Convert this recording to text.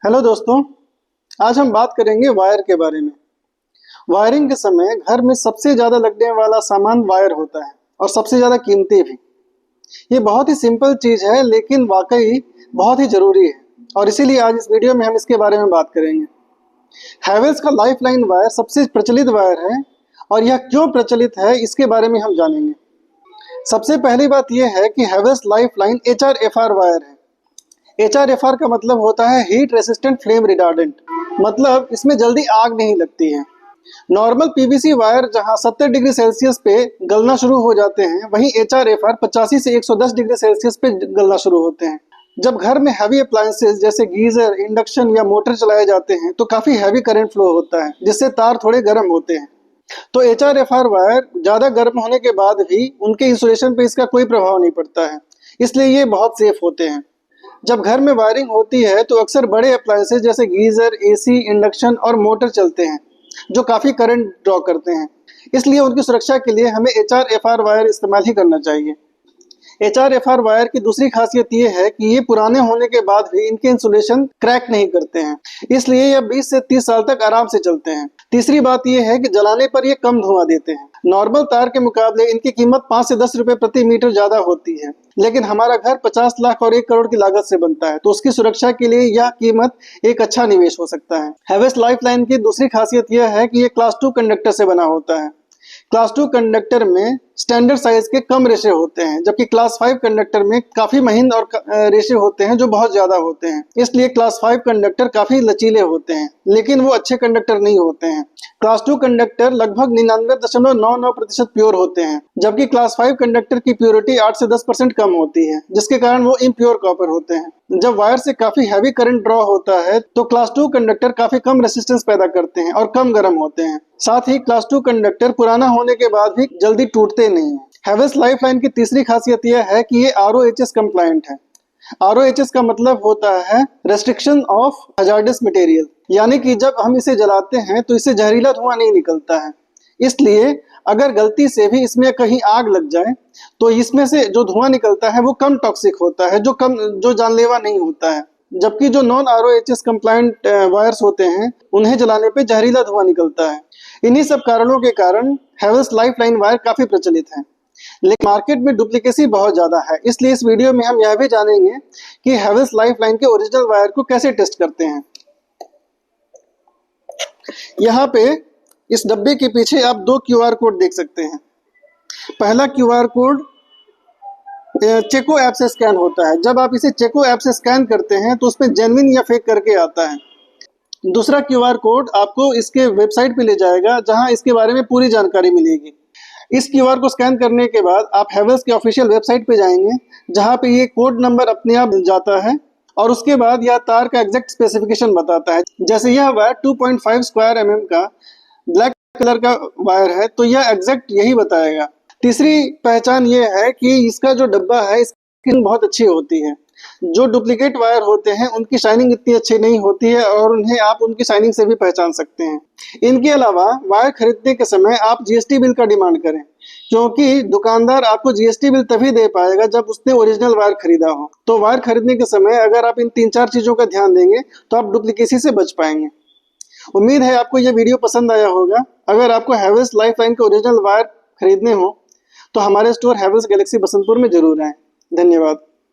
Hello दोस्तों, आज हम बात करेंगे वायर के बारे में। वायरिंग के समय घर में सबसे ज़्यादा लगने वाला सामान वायर होता है और सबसे ज़्यादा कीमती भी। ये बहुत ही सिंपल चीज़ है लेकिन वाकई बहुत ही ज़रूरी है और इसीलिए आज इस वीडियो में हम इसके बारे में बात करेंगे। हैवेल्स का लाइफलाइन वायर सबसे प्रचलित वायर है और यह क्यों प्रचलित है इसके बारे में हम जानेंगे। सबसे पहली बात यह है कि हैवेल्स लाइफलाइन HRFR वायर है। HRFR का मतलब होता है हीट रेसिस्टेंट फ्लेम रिटार्डेंट, मतलब इसमें जल्दी आग नहीं लगती है। नॉर्मल पीवीसी वायर जहां 70 डिग्री सेल्सियस पे गलना शुरू हो जाते हैं, वहीं HRFR 85 से 110 डिग्री सेल्सियस पे गलना शुरू होते हैं। जब घर में हैवी अप्लायंसेस जैसे गीजर, इंडक्शन या मोटर चलाए जाते हैं तो काफी हैवी करंट फ्लो होता है जिससे तार थोड़े गर्म होते हैं। तो HRFR वायर ज्यादा गर्म होने के बाद भी उनके इंसुलेशन पे इसका कोई प्रभाव नहीं पड़ता है, इसलिए ये बहुत सेफ होते हैं। जब घर में वायरिंग होती है तो अक्सर बड़े अप्लायंसेस जैसे गीजर, एसी, इंडक्शन और मोटर चलते हैं जो काफ़ी करंट ड्रॉ करते हैं, इसलिए उनकी सुरक्षा के लिए हमें HRFR वायर इस्तेमाल ही करना चाहिए। HRFR वायर की दूसरी खासियत ये है कि ये पुराने होने के बाद भी इनके इंसुलेशन क्रैक नहीं करते हैं, इसलिए ये 20 से 30 साल तक आराम से चलते हैं। तीसरी बात ये है कि जलाने पर ये कम धुआं देते हैं। नॉर्मल तार के मुकाबले इनकी कीमत 5 से 10 रुपए प्रति मीटर ज्यादा होती है, लेकिन हमारा घर 50 लाख और 1 करोड़ की लागत से बनता है, तो उसकी सुरक्षा के लिए यह कीमत एक अच्छा निवेश हो सकता है। हैवेल्स लाइफलाइन की दूसरी खासियत यह है कि ये क्लास 2 कंडक्टर से बना होता है। क्लास 2 कंडक्टर में स्टैंडर्ड साइज के कम रेशे होते हैं, जबकि क्लास 5 कंडक्टर में काफी महीन और रेशे होते हैं जो बहुत ज्यादा होते हैं। इसलिए क्लास 5 कंडक्टर काफी लचीले होते हैं, लेकिन वो अच्छे कंडक्टर नहीं होते हैं। क्लास 2 कंडक्टर लगभग 99.99% प्योर होते हैं, जबकि क्लास 5 कंडक्टर की प्योरिटी 8 से 10% कम होती है, जिसके कारण वो इम्प्योर कॉपर होते हैं। जब वायर से काफी हैवी करंट ड्रॉ होता है तो क्लास 2 कंडक्टर काफी कम रेसिस्टेंस पैदा करते हैं और कम गर्म होते हैं। साथ ही क्लास 2 कंडक्टर पुराना होने के बाद भी जल्दी टूटते नहीं है। हैवेल्स लाइफलाइन की तीसरी खासियत यह है कि ये RoHS कंप्लायंट है। RoHS का मतलब होता है रेस्ट्रिक्शन ऑफ हजार्डस मटेरियल, यानी कि जब हम इसे जलाते हैं तो इससे जहरीला धुआं नहीं निकलता है। इसलिए अगर गलती से भी इसमें कहीं आग लग जाए तो इसमें से जो धुआं निकलता है वो कम टॉक्सिक होता है, जो जानलेवा नहीं होता है। जबकि जो नॉन RoHS कंप्लायंट वायर्स होते हैं उन्हें जलाने पे जहरीला धुआं निकलता है। इन्हीं सब कारणों के कारण हैवेल्स लाइफलाइन वायर काफी प्रचलित है, लेकिन मार्केट में डुप्लीकेसी बहुत ज्यादा है। इसलिए इस वीडियो में हम यह भी जानेंगे कि हैवेल्स लाइफलाइन के ओरिजिनल वायर को कैसे टेस्ट करते हैं। यहाँ पे इस डब्बे के पीछे आप 2 QR कोड देख सकते हैं। पहला QR कोड चेको ऐप से स्कैन होता है। जब आप इसे चेको ऐप से स्कैन करते हैं तो उसमें जेन्युइन या फेक करके आता है। दूसरा QR कोड आपको इसके वेबसाइट पे ले जाएगा जहां इसके बारे में पूरी जानकारी मिलेगी। इस QR को स्कैन करने के बाद आप हैवेल्स के ऑफिशियल वेबसाइट पे जाएंगे जहां पे ये कोड नंबर अपने आप मिल जाता है और उसके बाद यह तार का एग्जैक्ट स्पेसिफिकेशन बताता है। जैसे यह वायर 2.5 स्क्वायर mm का ब्लैक कलर का वायर है तो यह एग्जैक्ट यही बताएगा। तीसरी पहचान ये है कि इसका जो डब्बा है इसकी बहुत अच्छी होती है। जो डुप्लीकेट वायर होते हैं उनकी शाइनिंग इतनी अच्छी नहीं होती है और उन्हें आप उनकी शाइनिंग से भी पहचान सकते हैं। इनके अलावा वायर खरीदने के समय आप GST बिल का डिमांड करें, क्योंकि दुकानदार आपको GST बिल तभी दे पाएगा जब उसने ओरिजिनल वायर खरीदा हो। तो वायर खरीदने के समय अगर आप इन 3-4 चीजों का ध्यान देंगे तो आप डुप्लीकेसी से बच पाएंगे। उम्मीद है आपको यह वीडियो पसंद आया होगा। अगर आपको हैवेल्स लाइफलाइन के ओरिजिनल वायर खरीदने हो तो हमारे स्टोर हैवेल्स गैलेक्सी बसंतपुर में जरूर आएं। धन्यवाद।